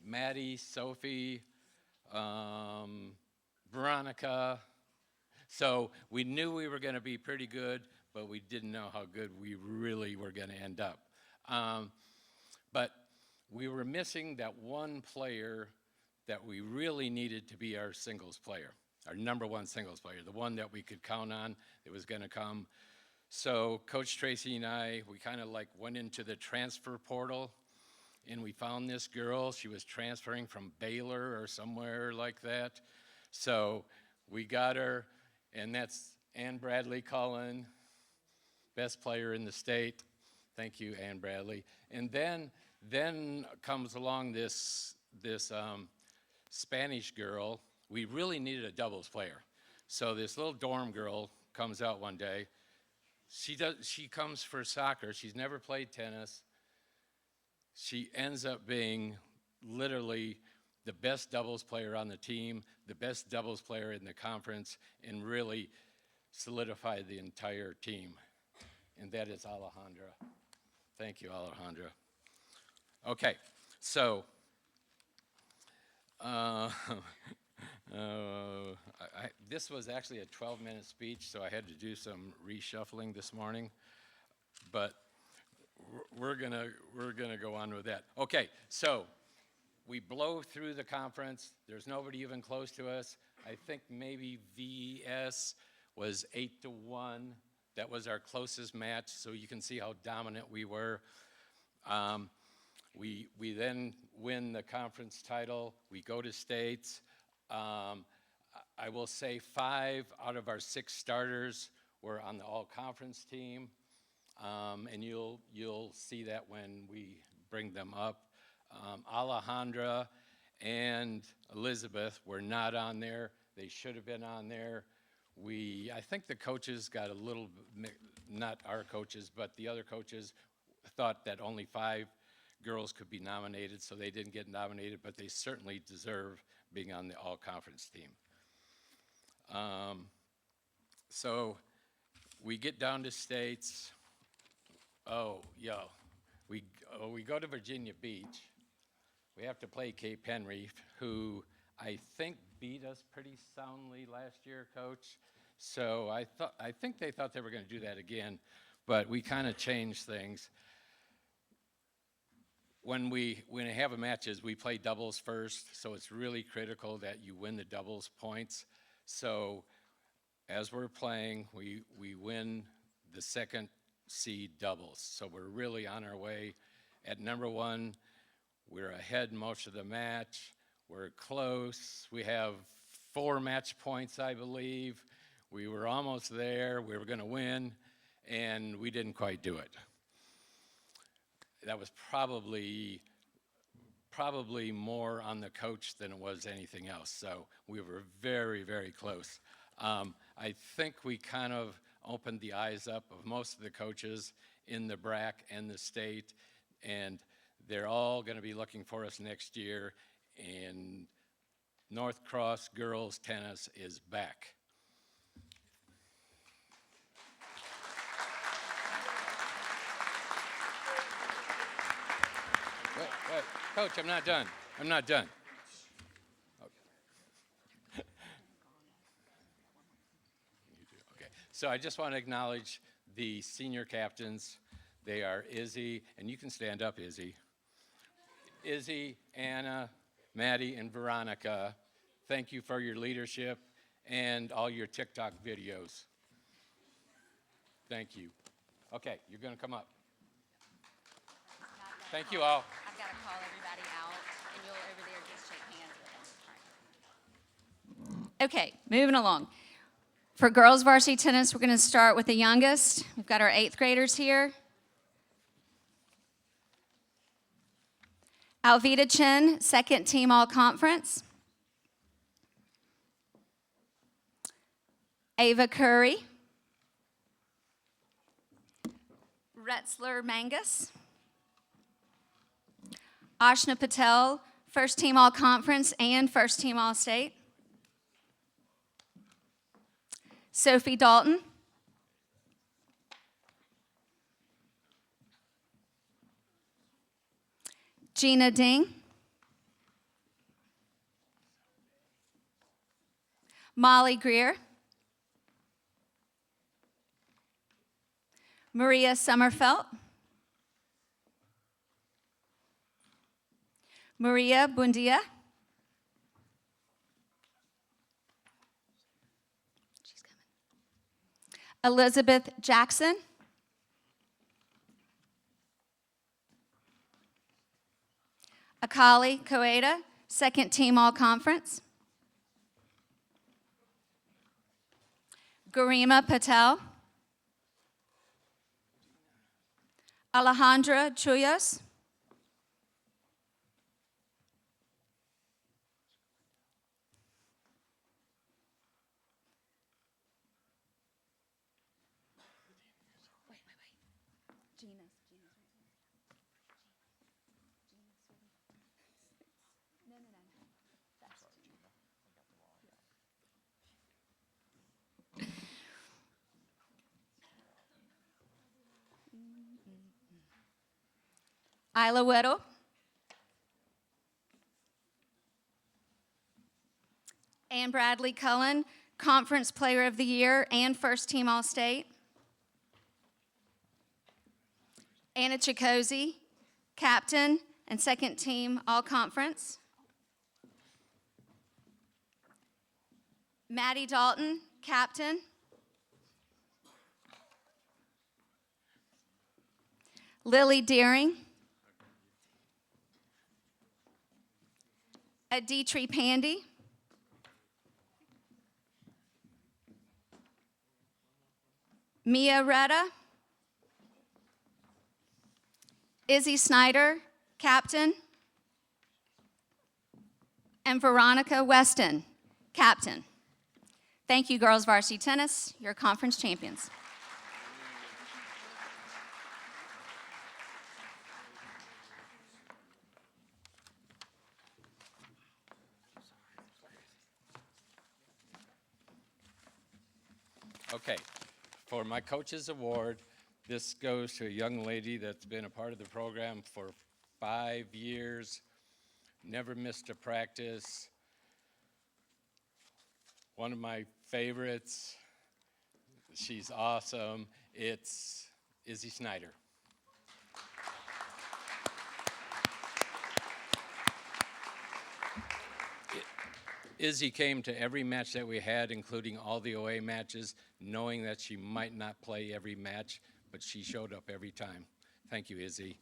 Maddie, Sophie, Veronica. So we knew we were going to be pretty good, but we didn't know how good we really were going to end up. But we were missing that one player that we really needed to be our singles player, our #1 singles player, the one that we could count on that was going to come. So Coach Tracy and I, we kind of like went into the transfer portal, and we found this girl. She was transferring from Baylor or somewhere like that. So we got her, and that's Ann Bradley Cullen, best player in the state. Thank you, Ann Bradley. And then comes along this Spanish girl. We really needed a doubles player. So this little dorm girl comes out one day. She comes for soccer. She's never played tennis. She ends up being literally the best doubles player on the team, the best doubles player in the conference, and really solidified the entire team. And that is Alejandra. Thank you, Alejandra. Okay, so this was actually a 12-minute speech, so I had to do some reshuffling this morning, but we're gonna go on with that. Okay, so we blow through the conference. There's nobody even close to us. I think maybe VS was 8-1. That was our closest match, so you can see how dominant we were. We then win the conference title. We go to states. I will say 5 out of our 6 starters were on the all-conference team, and you'll see that when we bring them up. Alejandra and Elizabeth were not on there. They should have been on there. I think the coaches got a little, not our coaches, but the other coaches thought that only 5 girls could be nominated, so they didn't get nominated, but they certainly deserve being on the all-conference team. So we get down to states. We go to Virginia Beach. We have to play Cape Henry, who I think beat us pretty soundly last year, Coach. So I think they thought they were going to do that again, but we kind of changed things. When we have a matches, we play doubles first, so it's really critical that you win the doubles points. So as we're playing, we win the second seed doubles. So we're really on our way. at number one. We're ahead most of the match. We're close. We have 4 match points, I believe. We were almost there. We were going to win, and we didn't quite do it. That was probably more on the coach than it was anything else. So we were very, very close. I think we kind of opened the eyes up of most of the coaches in the BRAC and the state, and they're all going to be looking for us next year, and North Cross girls tennis is back. Wait, Coach, I'm not done. I'm not done. Okay, so I just want to acknowledge the senior captains. They are Izzy, and you can stand up, Izzy. Izzy, Anna, Maddie, and Veronica, thank you for your leadership and all your TikTok videos. Thank you. Okay, you're going to come up. Thank you all. I've got to call everybody out, and you'll over there just shake hands with them. All right. Okay, moving along. For girls varsity tennis, we're going to start with the youngest. We've got our 8th graders here. Alvita Chen, 2nd team all-conference. Ava Curry. Retzler Mangus. Ashna Patel, 1st team all-conference and 1st team all-state. Sophie Dalton. Gina Ding. Molly Greer. Maria Sommerfeld. Maria Bundia. She's coming. Elizabeth Jackson. Akali Koeda, 2nd team all-conference. Garima Patel. Alejandra Chuyas. Isla Weddle. Ann Bradley Cullen, Conference Player of the Year and 1st team All-State. Anna Chikosi, Captain and 2nd team All-Conference. Maddie Dalton, Captain. Lily Deering. Aditri Pandy. Mia Retta. Izzy Snyder, Captain. And Veronica Weston, Captain. Thank you, girls varsity tennis. You're conference champions. Okay, for my coach's award, this goes to a young lady that's been a part of the program for 5 years, never missed a practice. One of my favorites, she's awesome, it's Izzy Snyder. Izzy came to every match that we had, including all the OA matches, knowing that she might not play every match, but she showed up every time. Thank you, Izzy.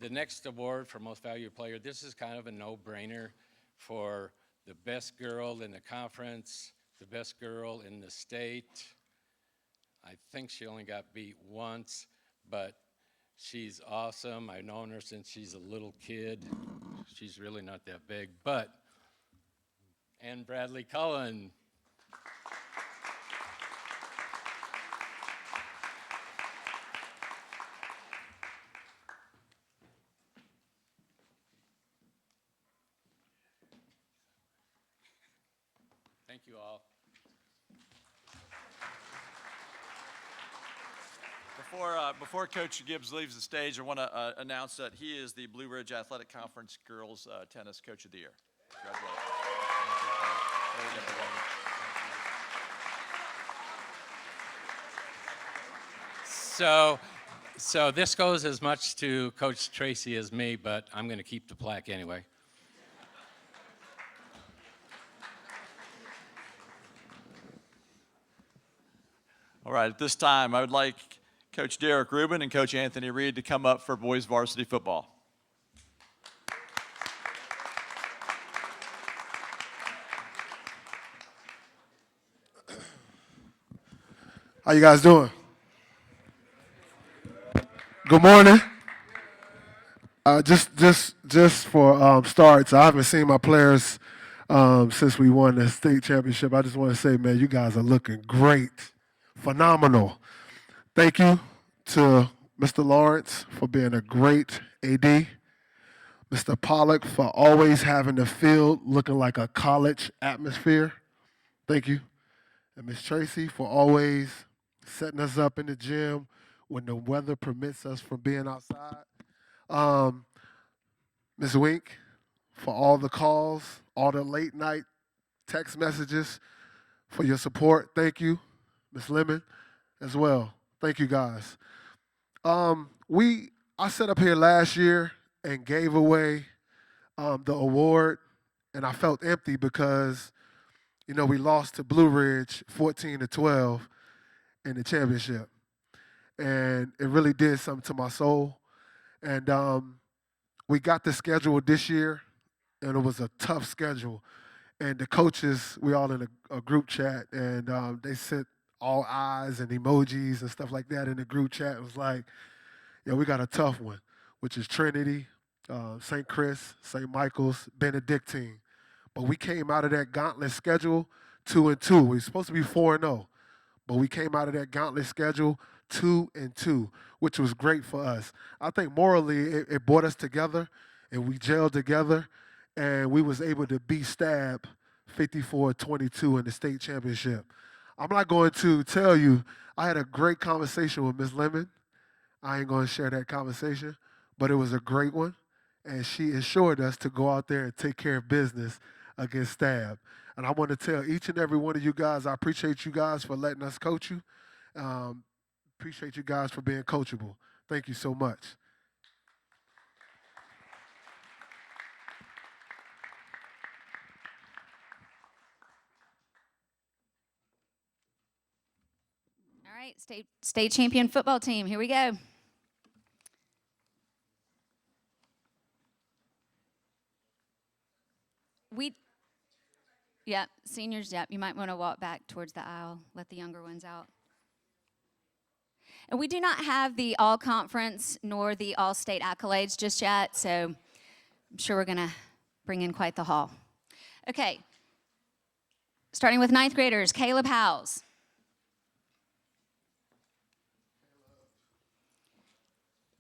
the next award for most valuable player, this is kind of a no-brainer for the best girl in the conference, the best girl in the state. I think she only got beat once, but she's awesome. I've known her since she's a little kid. She's really not that big, but Ann Bradley Cullen. Thank you all. Before Coach Gibbs leaves the stage, I want to announce that he is the Blue Ridge Athletic Conference Girls Tennis Coach of the Year. Congratulations. So this goes as much to Coach Tracy as me, but I'm going to keep the plaque anyway. All right, at this time, I would like Coach Derek Rubin and Coach Anthony Reed to come up for boys varsity football. How you guys doing? Good morning. Just for starts, I haven't seen my players since we won the state championship. I just want to say, man, you guys are looking great, phenomenal. Thank you to Mr. Lawrence for being a great AD. Mr. Pollock for always having the field looking like a college atmosphere. Thank you. And Ms. Tracy for always setting us up in the gym when the weather permits us from being outside. Ms. Wink for all the calls, all the late night text messages, for your support. Thank you. Ms. Lemon as well. Thank you guys. I sat up here last year and gave away the award, and I felt empty because, we lost to Blue Ridge 14-12 in the championship. And it really did something to my soul. And we got the schedule this year, and it was a tough schedule. And the coaches, we all in a group chat, and they sent all eyes and emojis and stuff like that in the group chat. It was like, yeah, we got a tough one, which is Trinity, St. Chris, St. Michael's, Benedictine. But we came out of that gauntlet schedule 2-2. We were supposed to be 4-0, but we came out of that gauntlet schedule 2-2, which was great for us. I think morally it brought us together, and we gelled together, and we was able to beat Stab 54-22 in the state championship. I'm not going to tell you, I had a great conversation with Ms. Lemon. I ain't going to share that conversation, but it was a great one, and she assured us to go out there and take care of business against Stab. And I want to tell each and every one of you guys, I appreciate you guys for letting us coach you. Appreciate you guys for being coachable. Thank you so much. All right, state champion football team. Here we go. Seniors, you might want to walk back towards the aisle, let the younger ones out. And we do not have the all-conference nor the all-state accolades just yet, so I'm sure we're going to bring in quite the haul. Okay, starting with ninth graders, Caleb Howes.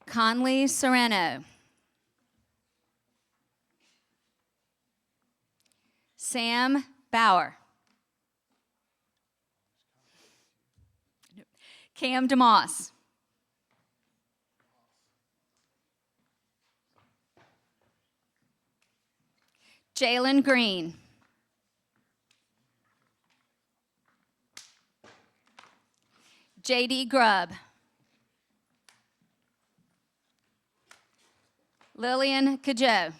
Conley Sereno. Sam Bauer. Cam DeMoss. Jalen Green. J.D. Grubb. Lillian Cajo.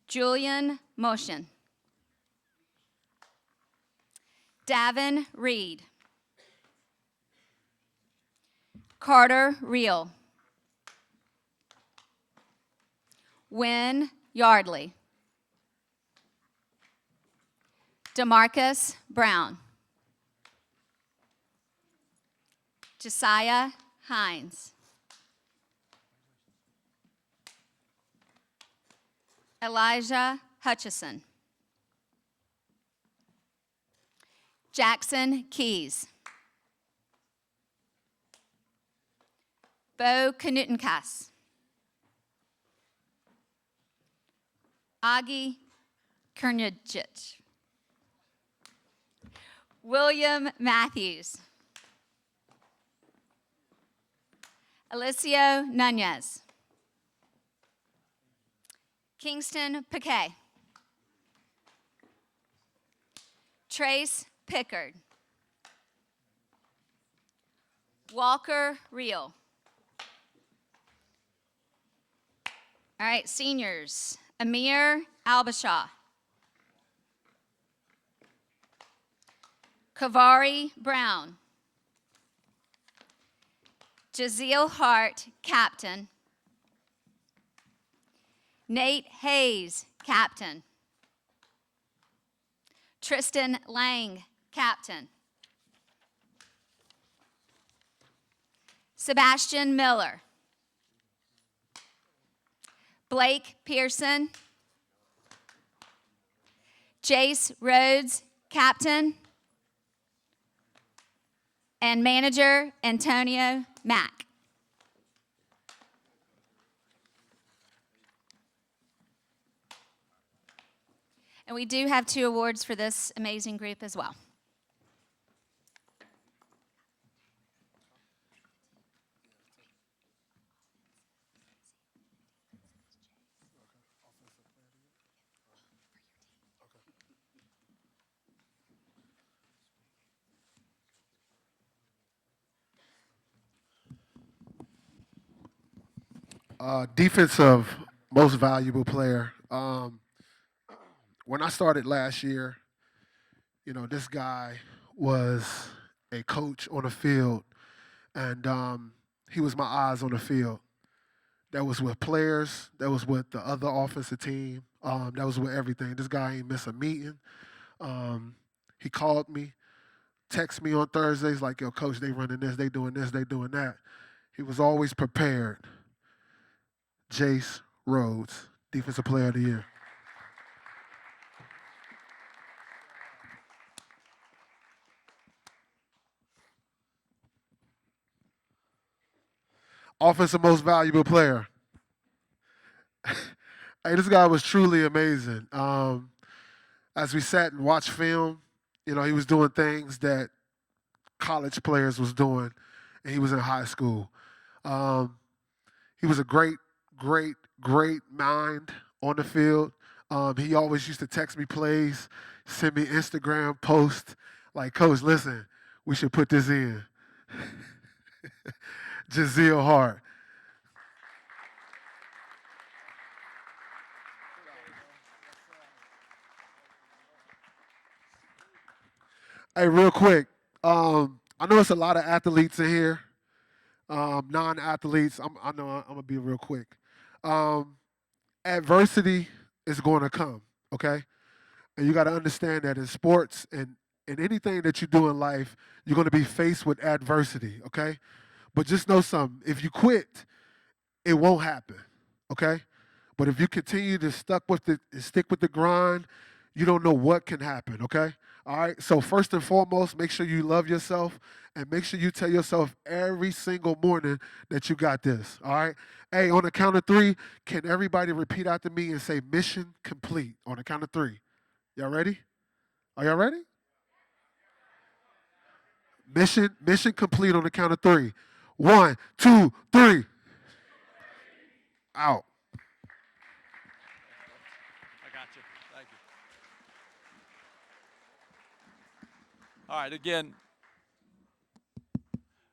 Julian Motion. Davin Reed. Carter Reel. Wynn Yardley. DeMarcus Brown. Josiah Hines. Elijah Hutchison. Jackson Keys. Bo Knuttenkass. Augie Kernjich. William Matthews. Alicio Nunez. Kingston Piquet. Trace Pickard. Walker Reel. All right, seniors. Amir Albashaw. Kavari Brown. Jazeel Hart, captain. Nate Hayes, captain. Tristan Lang, captain. Sebastian Miller. Blake Pearson. Jace Rhodes, captain. And manager Antonio Mack. And we do have 2 awards for this amazing group as well. Defensive most valuable player. When I started last year, this guy was a coach on the field, and he was my eyes on the field. That was with players. That was with the other offensive team. That was with everything. This guy ain't miss a meeting. He called me, text me on Thursdays like, yo, coach, they running this, they doing that. He was always prepared. Jace Rhodes, Defensive Player of the Year. Offensive Most Valuable Player. Hey, this guy was truly amazing. As we sat and watched film, he was doing things that college players was doing, and he was in high school. He was a great, great, great mind on the field. He always used to text me plays, send me Instagram posts, like, Coach, listen, we should put this in. Jazeel Hart. Hey, real quick, I know it's a lot of athletes in here, non-athletes. I know I'm gonna be real quick. Adversity is going to come, okay? And you got to understand that in sports and in anything that you do in life, you're going to be faced with adversity, okay? But just know something. If you quit, it won't happen, okay? But if you continue to stick with the grind, you don't know what can happen, okay? All right? So first and foremost, make sure you love yourself and make sure you tell yourself every single morning that you got this, all right? Hey, on the count of 3, can everybody repeat after me and say mission complete on the count of 3? Y'all ready? Are y'all ready? Mission complete on the count of 3. 1, 2, 3. Out. I got you. Thank you. All right, again,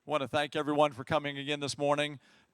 want to thank everyone for coming again this morning.